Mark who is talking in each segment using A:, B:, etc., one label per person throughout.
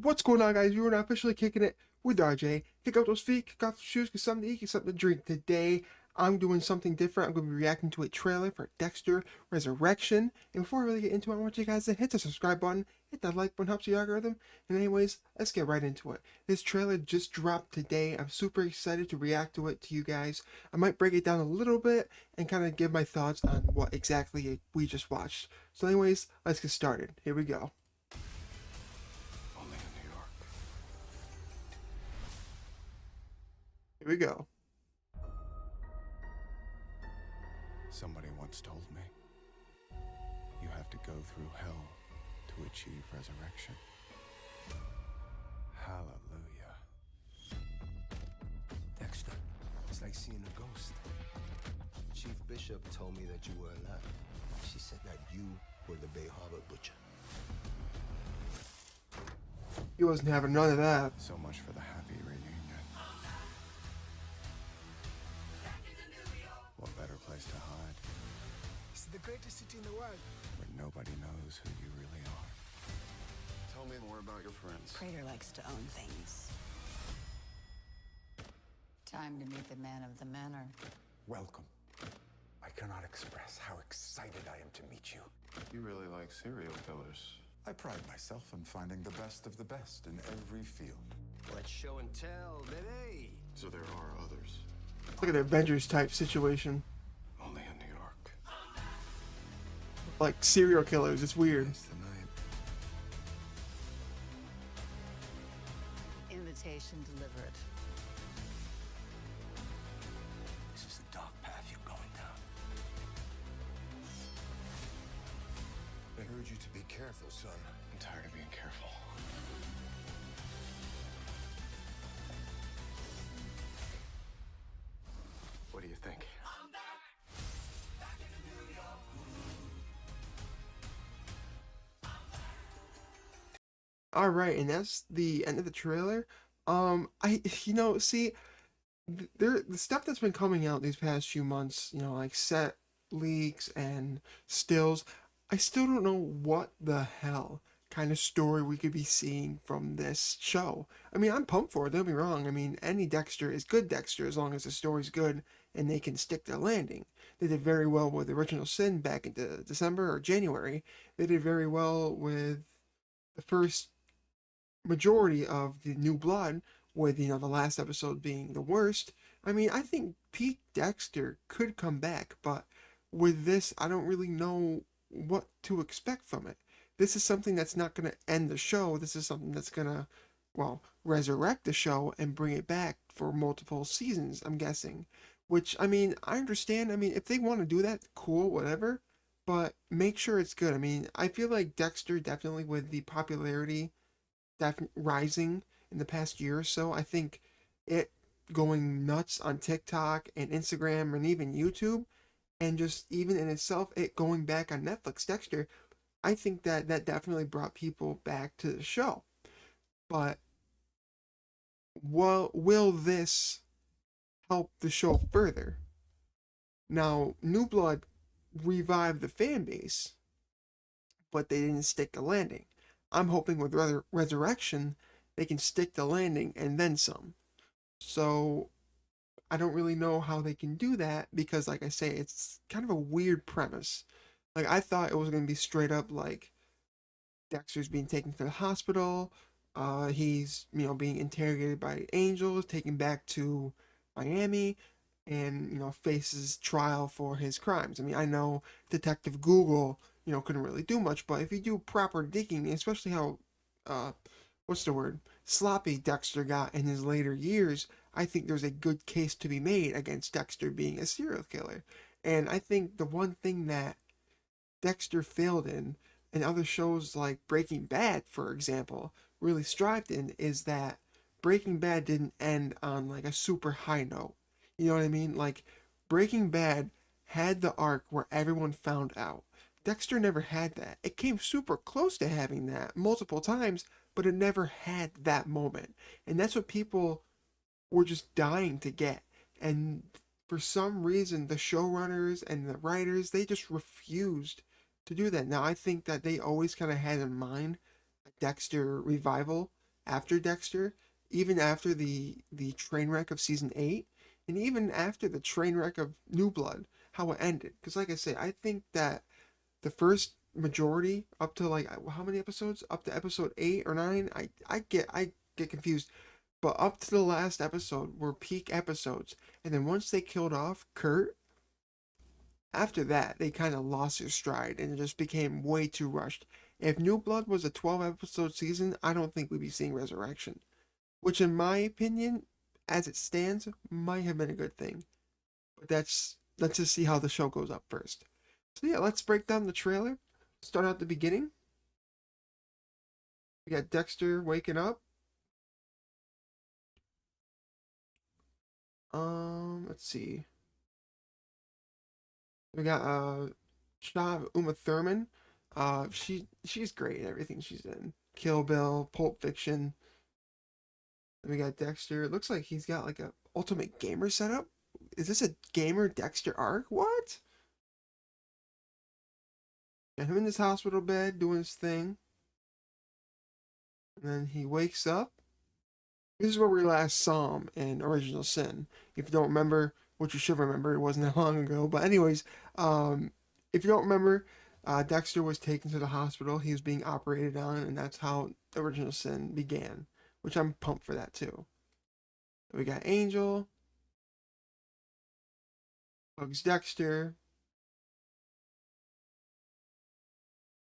A: What's going on, guys? You are now officially kicking it with RJ. Kick out those feet, kick off the shoes, get something to eat, get something to drink. Today, I'm doing something different. I'm going to be reacting to a trailer for Dexter Resurrection. And before I really get into it, I want you guys to hit the subscribe button, hit that like button, helps the algorithm. And anyways, let's get right into it. This trailer just dropped today. I'm super excited to react to it to you guys. I might break it down a little bit and kind of give my thoughts on what exactly we just watched. So anyways, let's get started. Here we go.
B: Only in New York.
A: Here we go.
B: Somebody once told me, you have to go through hell to achieve resurrection. Hallelujah.
C: Dexter, it's like seeing a ghost. Chief Bishop told me that you were alive. She said that you were the Bay Harbor butcher.
A: He wasn't having none of that.
B: So much for the happy reunion. What better place to hide,
C: It's the greatest city in the world.
B: where nobody knows who you really are? Tell me more about your friends.
D: Prater likes to own things. Time to meet the man of the manor.
E: Welcome. I cannot express how excited I am to meet you.
B: You really like serial killers.
E: I pride myself in finding the best of the best in every field.
C: Let's show and tell, baby.
B: So there are others.
A: It's like an Avengers type situation.
B: Only in New York.
A: Like serial killers. It's weird.
C: It's the night.
D: Invitation delivered.
C: This is the dark path you're going down. I heard you to be careful, son.
B: I'm tired of being careful. What do you think?
A: All right, and that's the end of the trailer. See, the stuff that's been coming out these past few months, like set leaks and stills. I still don't know what the hell kind of story we could be seeing from this show. I mean, I'm pumped for it, don't be wrong. I mean, any Dexter is good Dexter as long as the story's good and they can stick their landing. They did very well with Original Sin back into December or January. They did very well with the first majority of the New Blood, with the last episode being the worst. I mean, I think peak Dexter could come back, but with this, I don't really know what to expect from it. This is something that's not going to end the show. This is something that's going to, well, resurrect the show and bring it back for multiple seasons, I'm guessing. Which, I mean, I understand. I mean, if they want to do that, cool, whatever. But make sure it's good. I mean, I feel like Dexter, definitely with the popularity rising in the past year or so, I think it going nuts on TikTok and Instagram and even YouTube, and just even in itself, it going back on Netflix, Dexter, I think that definitely brought people back to the show. But will this help the show further? Now, New Blood revived the fan base, but they didn't stick the landing. I'm hoping with Resurrection, they can stick the landing and then some. So I don't really know how they can do that because, like I say, it's kind of a weird premise. Like, I thought it was going to be straight up like Dexter's being taken to the hospital. He's, being interrogated by angels, taken back to Miami, and, faces trial for his crimes. I mean, I know Detective Google, couldn't really do much, but if you do proper digging, especially how, what's the word, sloppy Dexter got in his later years, I think there's a good case to be made against Dexter being a serial killer. And I think the one thing that Dexter failed in, and other shows like Breaking Bad, for example, really strived in, is that Breaking Bad didn't end on like a super high note. You know what I mean? Like, Breaking Bad had the arc where everyone found out. Dexter never had that. It came super close to having that multiple times, but it never had that moment. And that's what people were just dying to get. And for some reason, the showrunners and the writers, they just refused to do that. Now, I think that they always kind of had in mind a Dexter revival after Dexter, even after the train wreck of season 8, and even after the train wreck of New Blood, how it ended. Because like I say, I think that the first majority up to like how many episodes? Up to episode 8 or 9, I get confused. But up to the last episode were peak episodes. And then once they killed off Kurt, after that, they kind of lost their stride and it just became way too rushed. If New Blood was a 12 episode season, I don't think we'd be seeing Resurrection. Which, in my opinion, as it stands, might have been a good thing. But let's just see how the show goes up first. So yeah, let's break down the trailer. Start out the beginning. We got Dexter waking up. Let's see. We got shot of Uma Thurman. She's great in everything she's in. Kill Bill, Pulp Fiction. Then we got Dexter. It looks like he's got like a Ultimate Gamer setup. Is this a gamer Dexter arc? What? Got him in his hospital bed doing his thing. And then he wakes up. This is where we last saw him in Original Sin. If you don't remember, which you should remember, it wasn't that long ago. But anyways, if you don't remember, Dexter was taken to the hospital. He was being operated on, and that's how Original Sin began. Which I'm pumped for that too. We got Angel, hugs Dexter.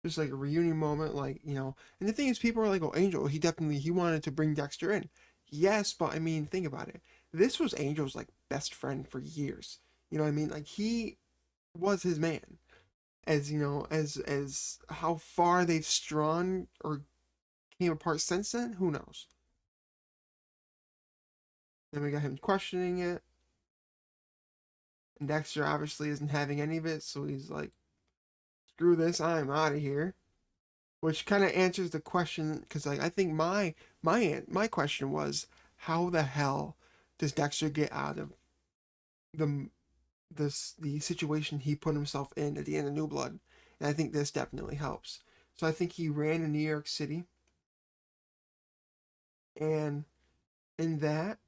A: Just like a reunion moment, like, you know. And the thing is, people are like, oh, Angel, he wanted to bring Dexter in. Yes, but I mean, think about it. This was Angel's like best friend for years. You know what I mean? Like he was his man. As you know, as how far they've strung or came apart since then, who knows? Then we got him questioning it. And Dexter obviously isn't having any of it, so he's like, screw this, I'm out of here. Which kind of answers the question, because like I think my question was, how the hell does Dexter get out of the the situation he put himself in at the end of New Blood? And I think this definitely helps. So I think he ran in New York City, and in that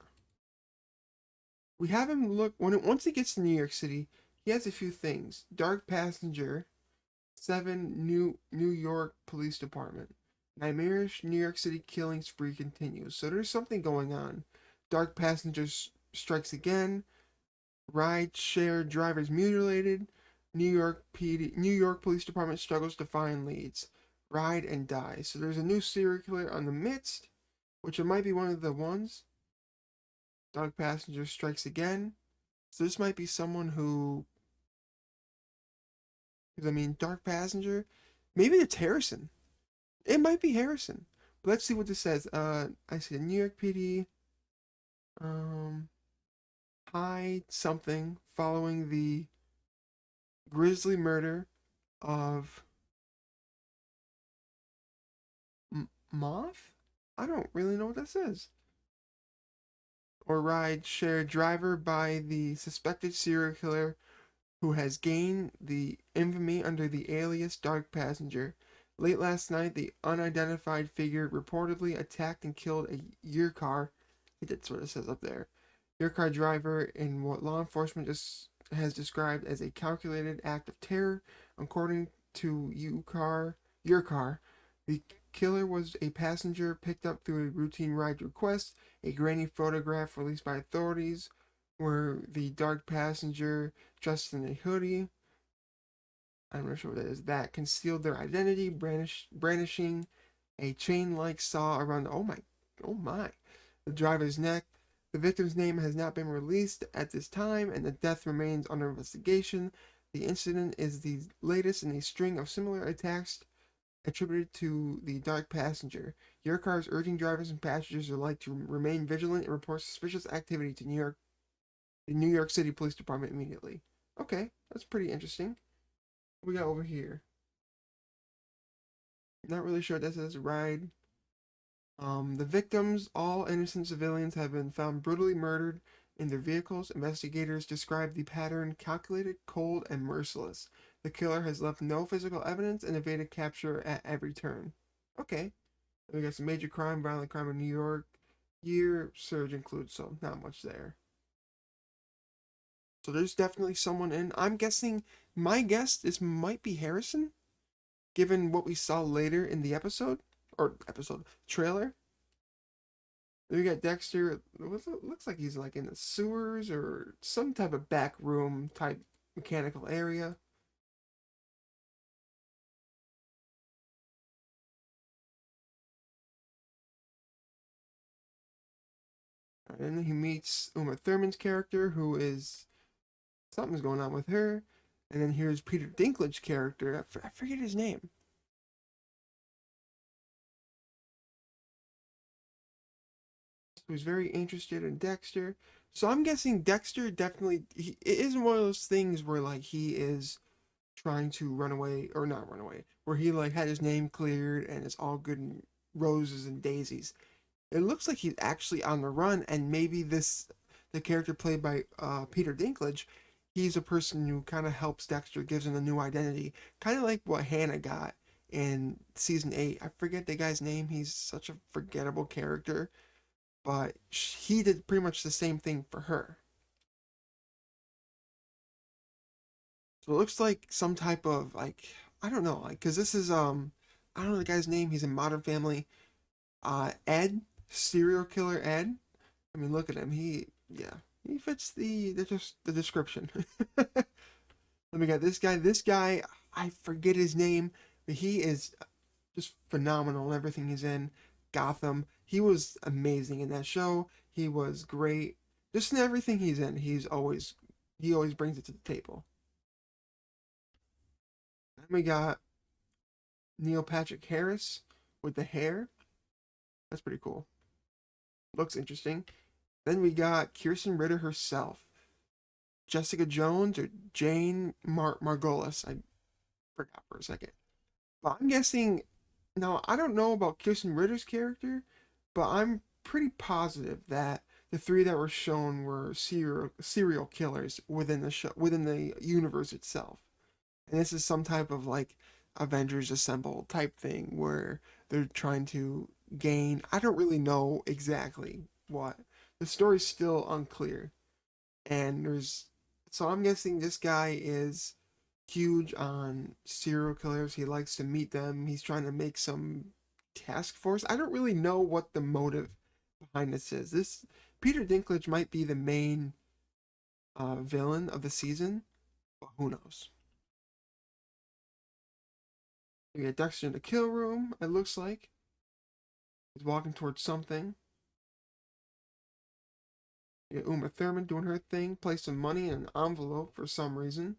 A: we have him look once he gets to New York City, he has a few things: Dark Passenger, 7 New York Police Department. Nightmarish New York City killing spree continues. So there's something going on. Dark Passengers strikes again. Ride share drivers mutilated. New York Police Department struggles to find leads. Ride and die. So there's a new serial killer on the midst, which it might be one of the ones. Dark Passenger strikes again. So this might be someone who, because I mean, Dark Passenger, maybe it's Harrison. It might be Harrison. But let's see what this says. I see New York PD. Hide something following the grisly murder of Moth? I don't really know what this is. Or ride shared driver by the suspected serial killer who has gained the infamy under the alias Dark Passenger. Late last night, the unidentified figure reportedly attacked and killed a year car. That's what it says up there. Your car driver in what law enforcement has described as a calculated act of terror. According to your car, the killer was a passenger picked up through a routine ride request. A grainy photograph released by authorities where the dark passenger dressed in a hoodie, I'm not sure what that is, that concealed their identity, brandishing a chain-like saw around, oh my, the driver's neck. The victim's name has not been released at this time, and the death remains under investigation. The incident is the latest in a string of similar attacks attributed to the dark passenger. Your car is urging drivers and passengers alike to remain vigilant and report suspicious activity to the New York City Police Department immediately. Okay, that's pretty interesting. What we got over here? Not really sure what that says. Ride. The victims, all innocent civilians, have been found brutally murdered in their vehicles. Investigators describe the pattern calculated, cold, and merciless. The killer has left no physical evidence and evaded capture at every turn. Okay. We got some major crime, violent crime in New York. Year surge includes, so not much there. So there's definitely someone in. I'm guessing my guess is might be Harrison, given what we saw later in the episode or episode trailer. Then we got Dexter. Looks like he's like in the sewers or some type of back room type mechanical area. And then he meets Uma Thurman's character, who is something's going on with her. And then here's Peter Dinklage's character. I forget his name. Who's very interested in Dexter. So I'm guessing Dexter definitely it isn't one of those things where like he is trying to run away or not run away, where he like had his name cleared and it's all good and roses and daisies. It looks like he's actually on the run, and maybe the character played by Peter Dinklage, he's a person who kind of helps Dexter, gives him a new identity, kind of like what Hannah got in season 8. I forget the guy's name. He's such a forgettable character, but he did pretty much the same thing for her. So it looks like some type of like I don't know, like because this is I don't know the guy's name. He's in Modern Family. Ed, serial killer Ed. I mean, look at him. He fits the description. Let me get this guy. This guy, I forget his name, but he is just phenomenal in everything he's in. Gotham. He was amazing in that show. He was great. Just in everything he's in, he always brings it to the table. Then we got Neil Patrick Harris with the hair. That's pretty cool. Looks interesting. Then we got Kirsten Ritter herself. Jessica Jones or Jane Margolis. I forgot for a second. But I'm guessing. Now, I don't know about Kirsten Ritter's character, but I'm pretty positive that the three that were shown were serial killers within the show, within the universe itself. And this is some type of like Avengers Assemble type thing where they're trying to gain. I don't really know exactly what. The story's still unclear. And so I'm guessing this guy is huge on serial killers. He likes to meet them. He's trying to make some task force. I don't really know what the motive behind this is. This Peter Dinklage might be the main villain of the season, but who knows? We get Dexter in the kill room. It looks like he's walking towards something. We get Uma Thurman doing her thing. Place some money in an envelope for some reason.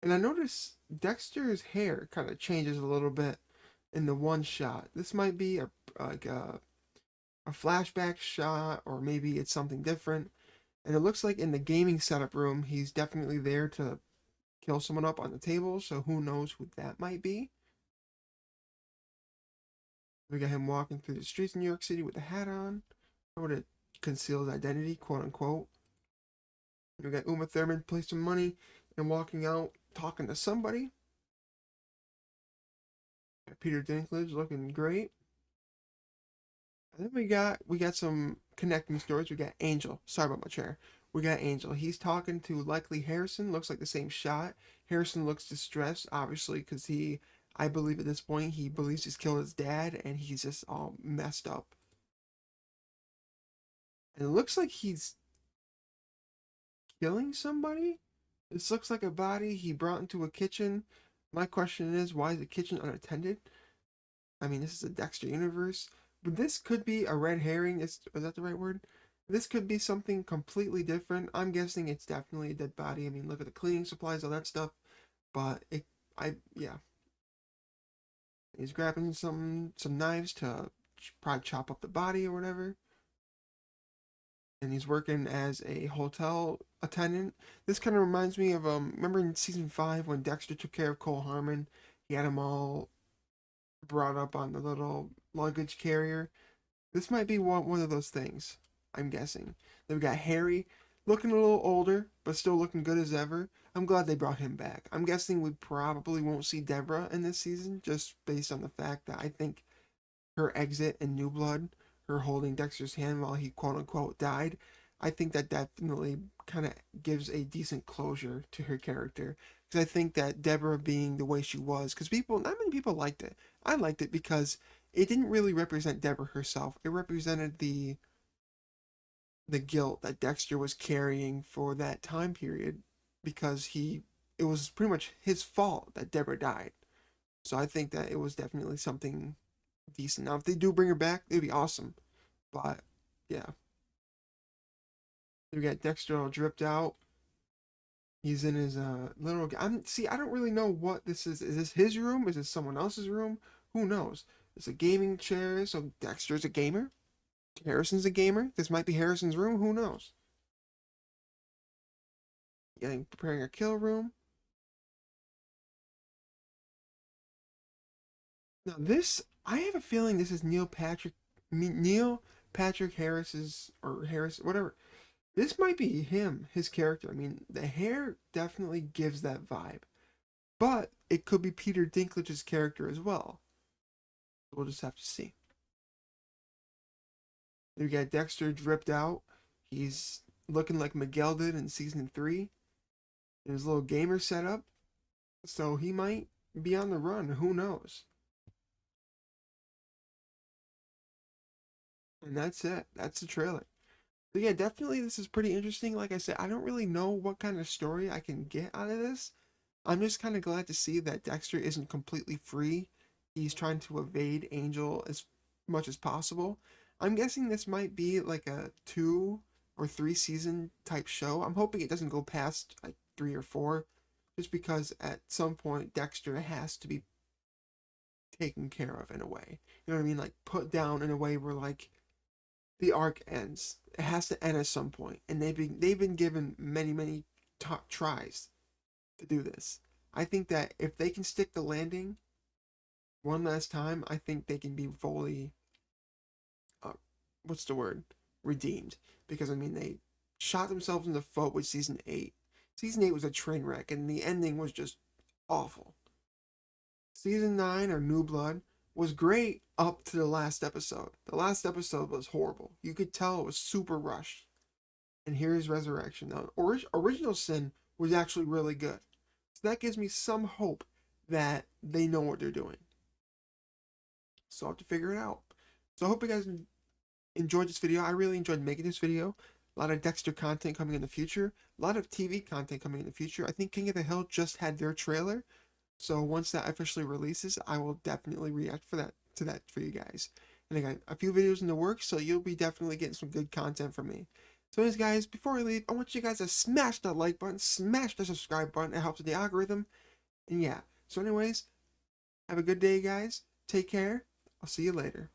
A: And I notice Dexter's hair kind of changes a little bit in the one shot. This might be like a flashback shot, or maybe it's something different. And it looks like in the gaming setup room, he's definitely there to kill someone up on the table. So who knows who that might be? We got him walking through the streets in New York City with a hat on, or to conceal his identity, quote unquote. We got Uma Thurman placing some money and walking out talking to somebody. Got Peter Dinklage looking great. And then we got some connecting stories. We got Angel. Sorry about my chair. We got Angel. He's talking to likely Harrison. Looks like the same shot. Harrison looks distressed, obviously, because I believe at this point, he believes he's killed his dad, and he's just all messed up. And it looks like he's killing somebody. This looks like a body he brought into a kitchen. My question is, why is the kitchen unattended? I mean, this is a Dexter universe. But this could be a red herring. Is that the right word? This could be something completely different. I'm guessing it's definitely a dead body. I mean, look at the cleaning supplies, all that stuff. But yeah. He's grabbing some knives to probably chop up the body or whatever. And he's working as a hotel attendant. This kind of reminds me of remember in season 5 when Dexter took care of Cole Harmon? He had him all brought up on the little luggage carrier. This might be one of those things, I'm guessing. Then we got Harry. looking a little older, but still looking good as ever. I'm glad they brought him back. I'm guessing we probably won't see Deborah in this season, just based on the fact that I think her exit in New Blood, her holding Dexter's hand while he quote unquote died, I think that definitely kind of gives a decent closure to her character. Because I think that Deborah being the way she was, because not many people liked it. I liked it because it didn't really represent Deborah herself. It represented the guilt that Dexter was carrying for that time period because it was pretty much his fault that Deborah died. So I think that it was definitely something decent. Now, if they do bring her back, it'd be awesome. But yeah, we got Dexter all dripped out. He's in his little. I don't really know what this is. Is this his room? Is this someone else's room? Who knows? It's a gaming chair. So Dexter's a gamer. Harrison's a gamer. This might be Harrison's room. Who knows? Getting preparing a kill room. Now this, I have a feeling this is Neil Patrick Harris's or Harris, whatever. This might be him, his character. I mean, the hair definitely gives that vibe, but it could be Peter Dinklage's character as well. We'll just have to see. We got Dexter dripped out. He's looking like Miguel did in season 3. In his little gamer setup. So he might be on the run. Who knows? And that's it. That's the trailer. So yeah, definitely this is pretty interesting. Like I said, I don't really know what kind of story I can get out of this. I'm just kind of glad to see that Dexter isn't completely free. He's trying to evade Angel as much as possible. I'm guessing this might be like a 2 or 3 season type show. I'm hoping it doesn't go past like 3 or 4, just because at some point Dexter has to be taken care of in a way. You know what I mean? Like put down in a way where like the arc ends. It has to end at some point, and they've been given many tries to do this. I think that if they can stick the landing one last time, I think they can be fully, uh, what's the word, redeemed. Because I mean, they shot themselves in the foot with season 8. Season 8 was a train wreck, and the ending was just awful. Season 9 or New Blood was great up to the last episode. The last episode was horrible. You could tell it was super rushed. And here's Resurrection. Now, Original Sin was actually really good. So that gives me some hope that they know what they're doing. So I'll have to figure it out. So I hope you guys enjoyed this video. I really enjoyed making this video. A lot of Dexter content coming in the future. A lot of TV content coming in the future. I think King of the Hill just had their trailer. So once that officially releases, I will definitely react to that for you guys. And I got a few videos in the works, so you'll be definitely getting some good content from me. So anyways, guys, before I leave, I want you guys to smash that like button, smash the subscribe button. It helps with the algorithm. And yeah, so anyways, have a good day, guys. Take care. I'll see you later.